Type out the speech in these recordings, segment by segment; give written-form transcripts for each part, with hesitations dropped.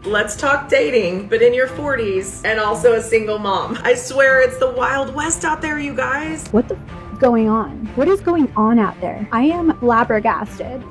Let's talk dating, but in your 40s and also a single mom. I swear it's the Wild West out there, you guys. What the is going on? What is going on out there? I am flabbergasted.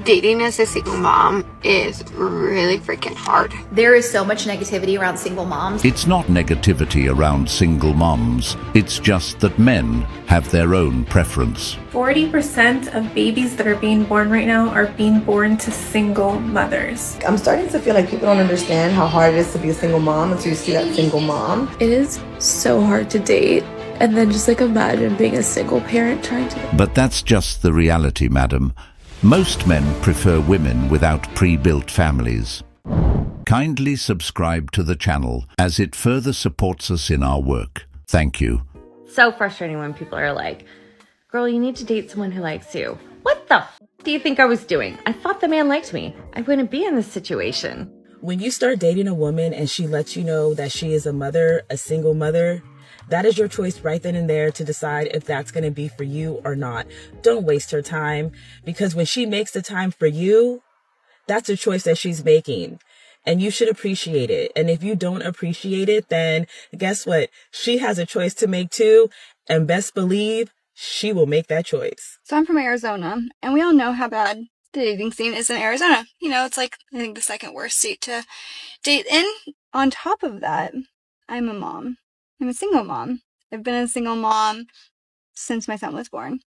Dating as a single mom is really freaking hard. There is so much negativity around single moms. It's not negativity around single moms. It's just that men have their own preference. 40% of babies that are being born right now are being born to single mothers. I'm starting to feel like people don't understand how hard it is to be a single mom until you see that single mom. It is so hard to date. And then just like imagine being a single parent trying to... But that's just the reality, madam. Most men prefer women without pre-built families. Kindly subscribe to the channel as it further supports us in our work. Thank you. So frustrating when people are like, girl, you need to date someone who likes you. What the f do you think I was doing? I thought the man liked me. I wouldn't be in this situation. When you start dating a woman and she lets you know that she is a mother, a single mother, that is your choice right then and there to decide if that's going to be for you or not. Don't waste her time, because when she makes the time for you, that's a choice that she's making and you should appreciate it. And if you don't appreciate it, then guess what? She has a choice to make too. And best believe she will make that choice. So I'm from Arizona, and we all know how bad the dating scene is in Arizona. You know, it's like, I think the second worst state to date in. On top of that, I'm a mom. I'm a single mom. I've been a single mom since my son was born.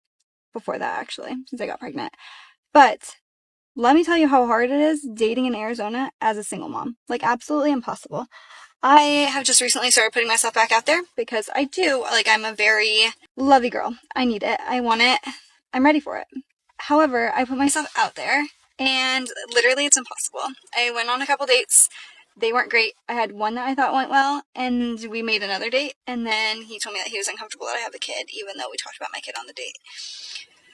Before that, actually, since I got pregnant. But let me tell you how hard it is dating in Arizona as a single mom. Like, absolutely impossible. I have just recently started putting myself back out there because I do. Like, I'm a very lovey girl. I need it. I want it. I'm ready for it. However, I put myself out there and literally it's impossible. I went on a couple dates. They weren't great. I had one that I thought went well, and we made another date, and then he told me that he was uncomfortable that I have a kid, even though we talked about my kid on the date.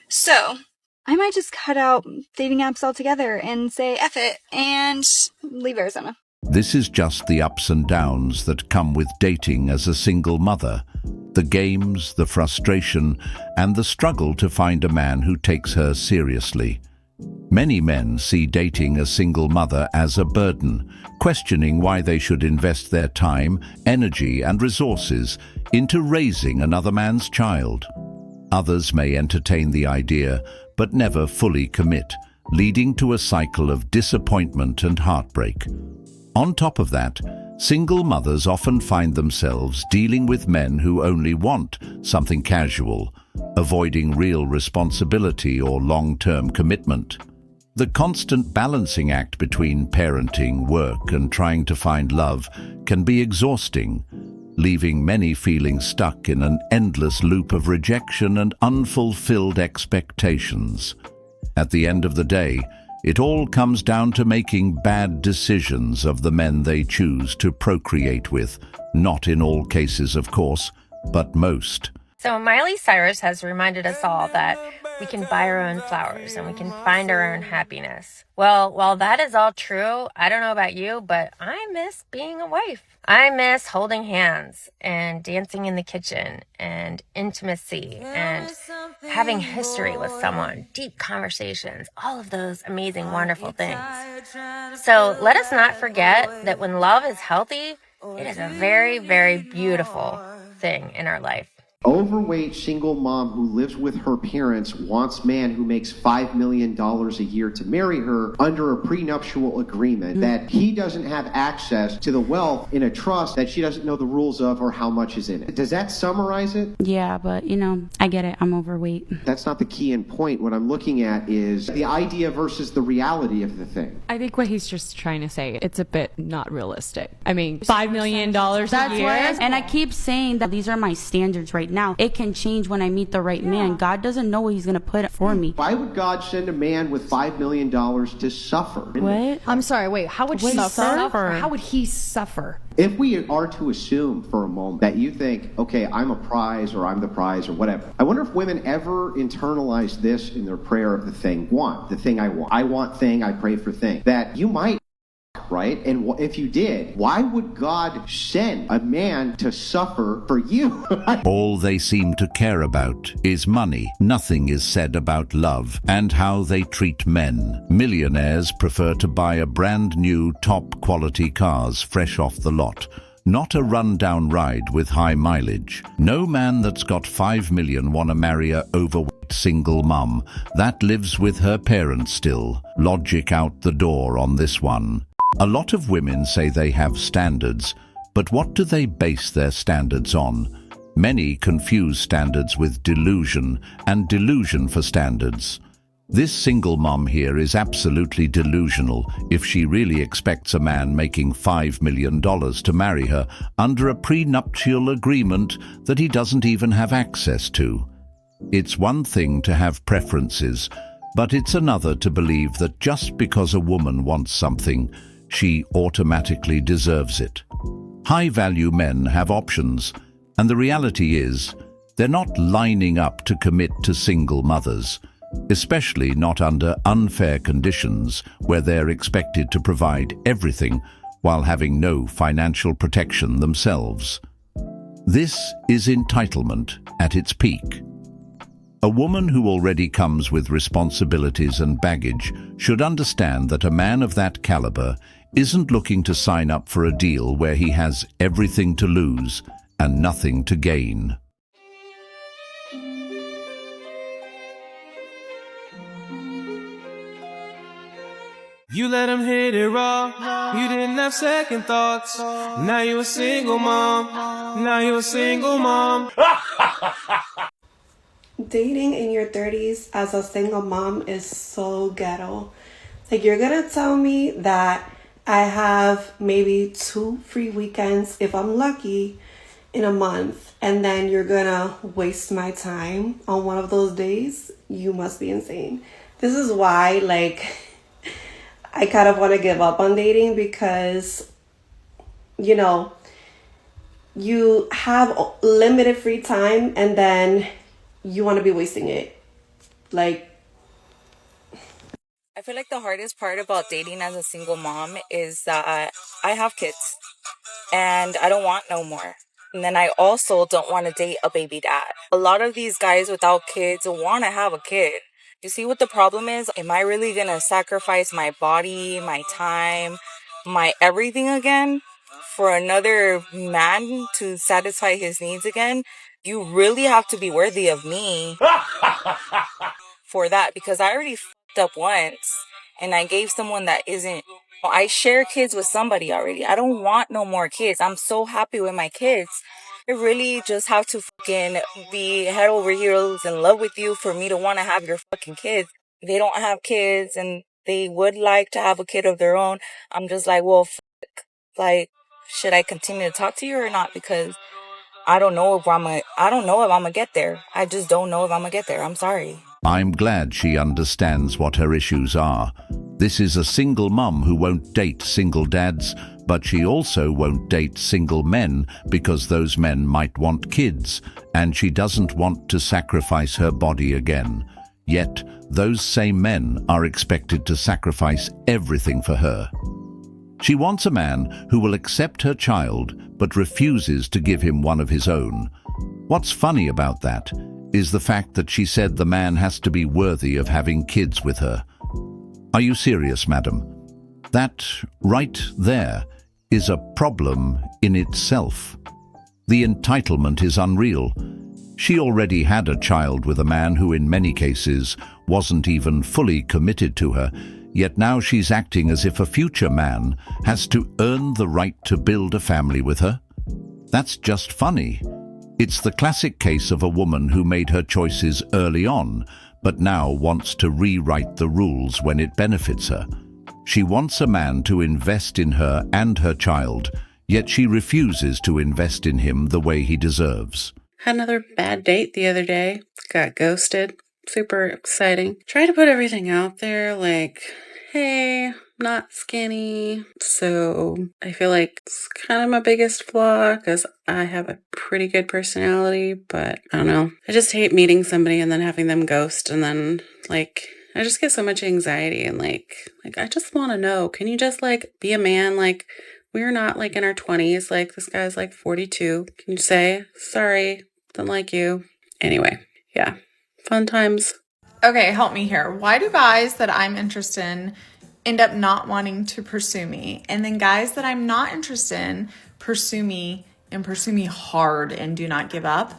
So, I might just cut out dating apps altogether and say F it, and leave Arizona. This is just the ups and downs that come with dating as a single mother. The games, the frustration, and the struggle to find a man who takes her seriously. Many men see dating a single mother as a burden, questioning why they should invest their time, energy, and resources into raising another man's child. Others may entertain the idea, but never fully commit, leading to a cycle of disappointment and heartbreak. On top of that, single mothers often find themselves dealing with men who only want something casual, avoiding real responsibility or long-term commitment. The constant balancing act between parenting, work, and trying to find love can be exhausting, leaving many feeling stuck in an endless loop of rejection and unfulfilled expectations. At the end of the day, it all comes down to making bad decisions of the men they choose to procreate with. Not in all cases, of course, but most. So Miley Cyrus has reminded us all that we can buy our own flowers and we can find our own happiness. Well, while that is all true, I don't know about you, but I miss being a wife. I miss holding hands and dancing in the kitchen and intimacy and having history with someone, deep conversations, all of those amazing, wonderful things. So let us not forget that when love is healthy, it is a very, very beautiful thing in our life. Overweight single mom who lives with her parents wants man who makes $5 million a year to marry her under a prenuptial agreement that he doesn't have access to the wealth in a trust that she doesn't know the rules of or how much is in it. Does that summarize it? Yeah, but you know, I get it. I'm overweight. That's not the key and point. What I'm looking at is the idea versus the reality of the thing. I think what he's just trying to say, it's a bit not realistic. I mean, $5 million a year. And I keep saying that these are my standards right now. It can change when I meet the right man. God doesn't know what he's going to put for me. Why would God send a man with $5 million to suffer? What? I'm sorry, wait, how would he suffer? How would he suffer? If we are to assume for a moment that you think, okay, I'm a prize or I'm the prize or whatever, I wonder if women ever internalize this in their prayer of the thing I want. I want thing, I pray for thing. That you might right? And if you did, why would God send a man to suffer for you? All they seem to care about is money. Nothing is said about love and how they treat men. Millionaires prefer to buy a brand new top-quality cars fresh off the lot, not a run-down ride with high mileage. No man that's got 5 million want to marry a overweight single mum that lives with her parents still. Logic out the door on this one. A lot of women say they have standards, but what do they base their standards on? Many confuse standards with delusion, and delusion for standards. This single mom here is absolutely delusional if she really expects a man making $5 million to marry her under a prenuptial agreement that he doesn't even have access to. It's one thing to have preferences, but it's another to believe that just because a woman wants something, she automatically deserves it. High-value men have options, and the reality is, they're not lining up to commit to single mothers, especially not under unfair conditions where they're expected to provide everything while having no financial protection themselves. This is entitlement at its peak. A woman who already comes with responsibilities and baggage should understand that a man of that caliber isn't looking to sign up for a deal where he has everything to lose and nothing to gain. You let him hit it raw, you didn't have second thoughts. Now you're a single mom, now you're a single mom. Dating in your 30s as a single mom is so ghetto. Like, you're gonna tell me that I have maybe 2 free weekends, if I'm lucky, in a month, and then you're gonna waste my time on one of those days? You must be insane. This is why, like, I kind of want to give up on dating, because, you know, you have limited free time and then you want to be wasting it. Like, I feel like the hardest part about dating as a single mom is that I have kids and I don't want no more. And then I also don't want to date a baby dad. A lot of these guys without kids want to have a kid. You see what the problem is? Am I really going to sacrifice my body, my time, my everything again for another man to satisfy his needs again? You really have to be worthy of me for that, because I already fucked up once and I gave someone that isn't. I share kids with somebody already. I don't want no more kids. I'm so happy with my kids. I really just have to fucking be head over heels in love with you for me to want to have your fucking kids. They don't have kids and they would like to have a kid of their own. I'm just like, well, like, should I continue to talk to you or not? Because I don't know if I'm gonna get there. I just don't know if I'm gonna get there. I'm sorry. I'm glad she understands what her issues are. This is a single mum who won't date single dads, but she also won't date single men because those men might want kids, and she doesn't want to sacrifice her body again. Yet, those same men are expected to sacrifice everything for her. She wants a man who will accept her child, but refuses to give him one of his own. What's funny about that is the fact that she said the man has to be worthy of having kids with her. Are you serious, madam? That right there is a problem in itself. The entitlement is unreal. She already had a child with a man who in many cases wasn't even fully committed to her, yet now she's acting as if a future man has to earn the right to build a family with her. That's just funny. It's the classic case of a woman who made her choices early on, but now wants to rewrite the rules when it benefits her. She wants a man to invest in her and her child, yet she refuses to invest in him the way he deserves. Had another bad date the other day. Got ghosted. Super exciting. Try to put everything out there, like, hey, not skinny. So I feel like it's kind of my biggest flaw because I have a pretty good personality, but I don't know. I just hate meeting somebody and then having them ghost and then like I just get so much anxiety and like I just want to know, can you just like be a man? Like we're not like in our 20s. Like this guy's like 42. Can you say, sorry, don't like you? Anyway, yeah, fun times. Okay, help me here. Why do guys that I'm interested in end up not wanting to pursue me? And then guys that I'm not interested in pursue me and pursue me hard and do not give up?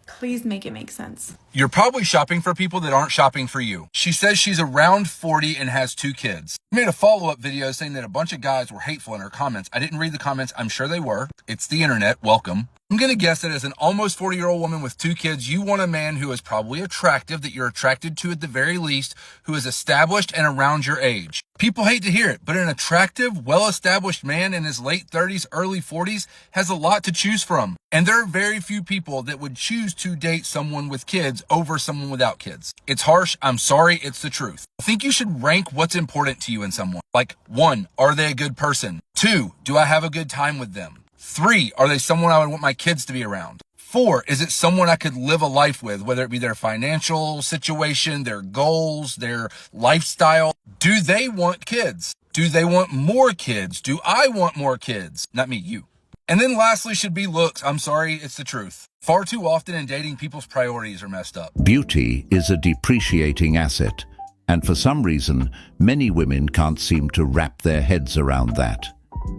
Please make it make sense. You're probably shopping for people that aren't shopping for you. She says she's around 40 and has 2 kids. I made a follow-up video saying that a bunch of guys were hateful in her comments. I didn't read the comments. I'm sure they were. It's the internet. Welcome. I'm going to guess that as an almost 40-year-old woman with 2 kids, you want a man who is probably attractive, that you're attracted to at the very least, who is established and around your age. People hate to hear it, but an attractive, well-established man in his late 30s, early 40s has a lot to choose from. And there are very few people that would choose to date someone with kids over someone without kids. It's harsh. I'm sorry. It's the truth. I think you should rank what's important to you in someone. Like 1, are they a good person? 2, do I have a good time with them? 3, are they someone I would want my kids to be around? 4, is it someone I could live a life with, whether it be their financial situation, their goals, their lifestyle? Do they want kids? Do they want more kids? Do I want more kids? Not me, you. And then lastly should be looks. I'm sorry, it's the truth. Far too often in dating, people's priorities are messed up. Beauty is a depreciating asset, and for some reason, many women can't seem to wrap their heads around that.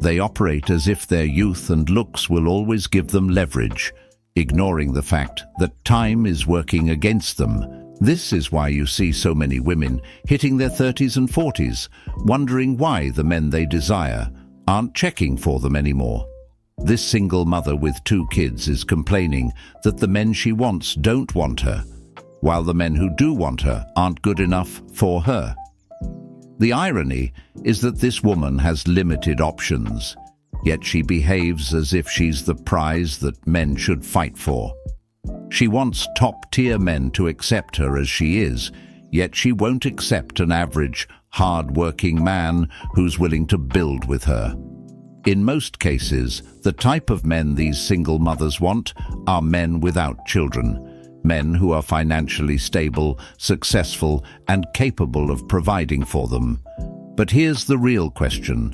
They operate as if their youth and looks will always give them leverage, ignoring the fact that time is working against them. This is why you see so many women hitting their 30s and 40s, wondering why the men they desire aren't checking for them anymore. This single mother with 2 kids is complaining that the men she wants don't want her, while the men who do want her aren't good enough for her. The irony is that this woman has limited options, yet she behaves as if she's the prize that men should fight for. She wants top-tier men to accept her as she is, yet she won't accept an average, hard-working man who's willing to build with her. In most cases, the type of men these single mothers want are men without children, men who are financially stable, successful, and capable of providing for them. But here's the real question.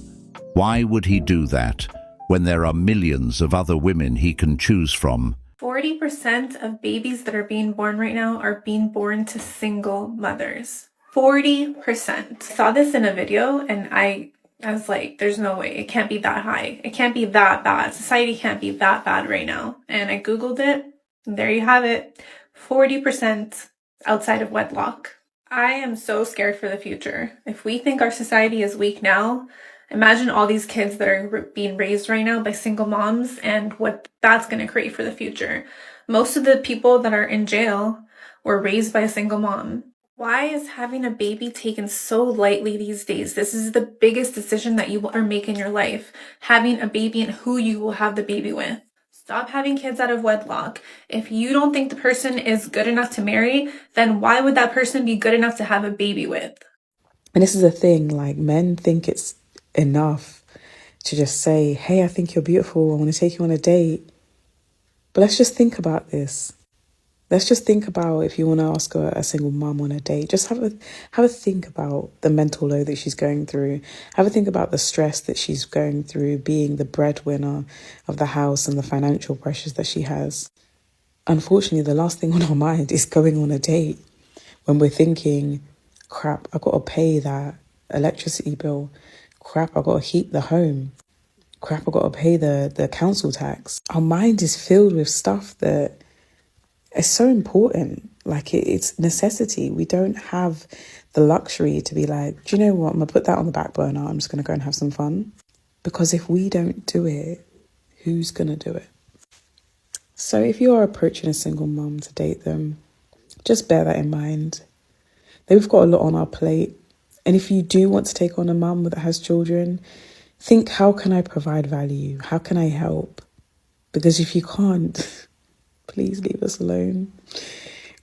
Why would he do that when there are millions of other women he can choose from? 40% of babies that are being born right now are being born to single mothers. 40%. I saw this in a video and I was like, there's no way. It can't be that high. It can't be that bad. Society can't be that bad right now. And I Googled it. And there you have it. 40% outside of wedlock. I am so scared for the future. If we think our society is weak now, imagine all these kids that are being raised right now by single moms and what that's going to create for the future. Most of the people that are in jail were raised by a single mom. Why is having a baby taken so lightly these days? This is the biggest decision that you will ever make in your life. Having a baby and who you will have the baby with. Stop having kids out of wedlock. If you don't think the person is good enough to marry, then why would that person be good enough to have a baby with? And this is the thing, like men think it's enough to just say, hey, I think you're beautiful. I want to take you on a date. But let's just think about this. Let's just think about if you want to ask a single mom on a date, just have a think about the mental load that she's going through. Have a think about the stress that she's going through being the breadwinner of the house and the financial pressures that she has. Unfortunately, the last thing on our mind is going on a date when we're thinking, crap, I've got to pay that electricity bill. Crap, I've got to heat the home. Crap, I've got to pay the council tax. Our mind is filled with stuff that it's so important, like it's necessity. We don't have the luxury to be like, do you know what, I'm going to put that on the back burner. I'm just going to go and have some fun. Because if we don't do it, who's going to do it? So if you are approaching a single mom to date them, just bear that in mind. We've got a lot on our plate. And if you do want to take on a mum that has children, think, how can I provide value? How can I help? Because if you can't, please leave us alone.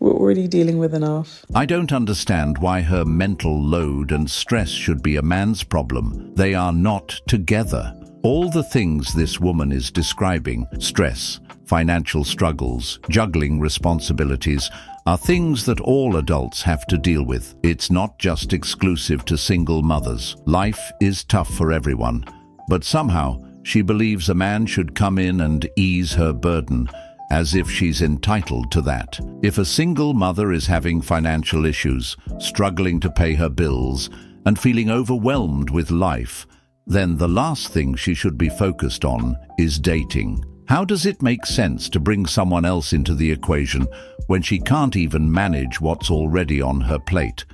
We're already dealing with enough. I don't understand why her mental load and stress should be a man's problem. They are not together. All the things this woman is describing, stress, financial struggles, juggling responsibilities, are things that all adults have to deal with. It's not just exclusive to single mothers. Life is tough for everyone, but somehow she believes a man should come in and ease her burden, as if she's entitled to that. If a single mother is having financial issues, struggling to pay her bills, and feeling overwhelmed with life, then the last thing she should be focused on is dating. How does it make sense to bring someone else into the equation when she can't even manage what's already on her plate?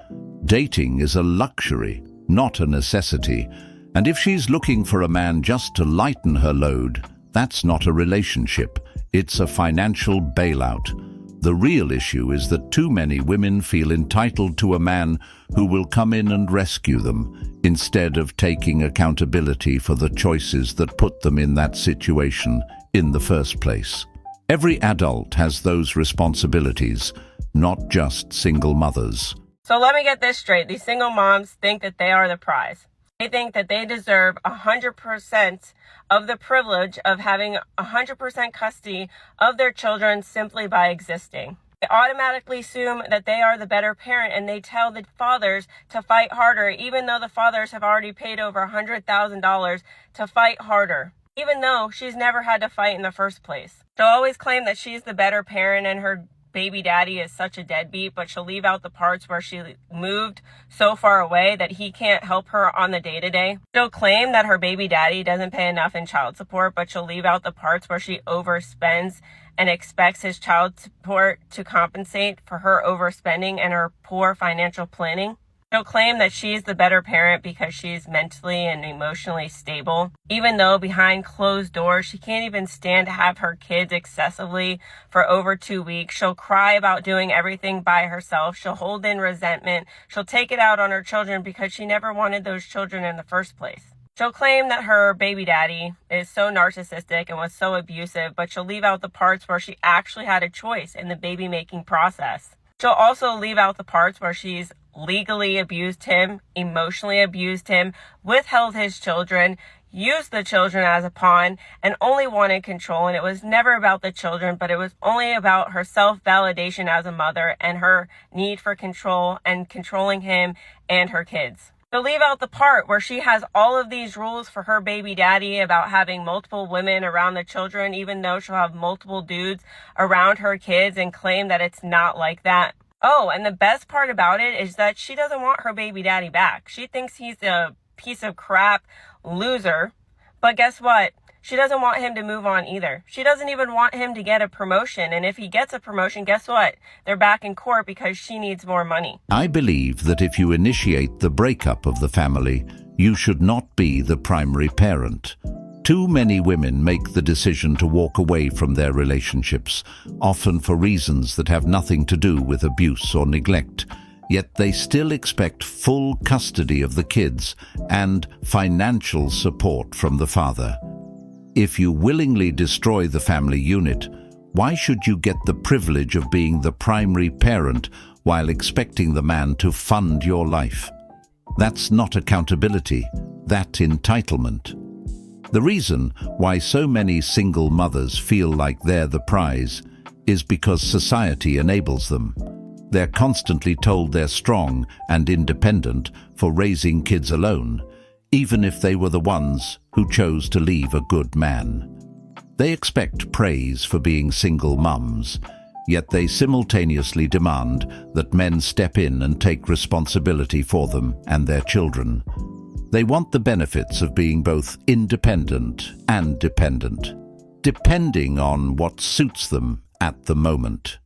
Dating is a luxury, not a necessity, and if she's looking for a man just to lighten her load, that's not a relationship, it's a financial bailout. The real issue is that too many women feel entitled to a man who will come in and rescue them, instead of taking accountability for the choices that put them in that situation in the first place. Every adult has those responsibilities, not just single mothers. So let me get this straight. These single moms think that they are the prize. They think that they deserve 100% of the privilege of having 100% custody of their children simply by existing. They automatically assume that they are the better parent, and they tell the fathers to fight harder, even though the fathers have already paid over $100,000 to fight harder, even though she's never had to fight in the first place. She'll always claim that she's the better parent and her baby daddy is such a deadbeat, but she'll leave out the parts where she moved so far away that he can't help her on the day-to-day. She'll claim that her baby daddy doesn't pay enough in child support, but she'll leave out the parts where she overspends and expects his child support to compensate for her overspending and her poor financial planning. She'll claim that she's the better parent because she's mentally and emotionally stable, even though behind closed doors she can't even stand to have her kids excessively for over 2 weeks. She'll cry about doing everything by herself. She'll hold in resentment. She'll take it out on her children because she never wanted those children in the first place. She'll claim that her baby daddy is so narcissistic and was so abusive, but she'll leave out the parts where she actually had a choice in the baby making process. She'll also leave out the parts where she's legally abused him, emotionally abused him, withheld his children, used the children as a pawn, and only wanted control. And it was never about the children, but it was only about her self-validation as a mother and her need for control and controlling him and her kids. She'll leave out the part where she has all of these rules for her baby daddy about having multiple women around the children, even though she'll have multiple dudes around her kids, and claim that it's not like that. Oh, and the best part about it is that she doesn't want her baby daddy back. She thinks he's a piece of crap loser. But guess what? She doesn't want him to move on either. She doesn't even want him to get a promotion. And if he gets a promotion, guess what? They're back in court because she needs more money. I believe that if you initiate the breakup of the family, you should not be the primary parent. Too many women make the decision to walk away from their relationships, often for reasons that have nothing to do with abuse or neglect, yet they still expect full custody of the kids and financial support from the father. If you willingly destroy the family unit, why should you get the privilege of being the primary parent while expecting the man to fund your life? That's not accountability, that's entitlement. The reason why so many single mothers feel like they're the prize is because society enables them. They're constantly told they're strong and independent for raising kids alone, even if they were the ones who chose to leave a good man. They expect praise for being single mums, yet they simultaneously demand that men step in and take responsibility for them and their children. They want the benefits of being both independent and dependent, depending on what suits them at the moment.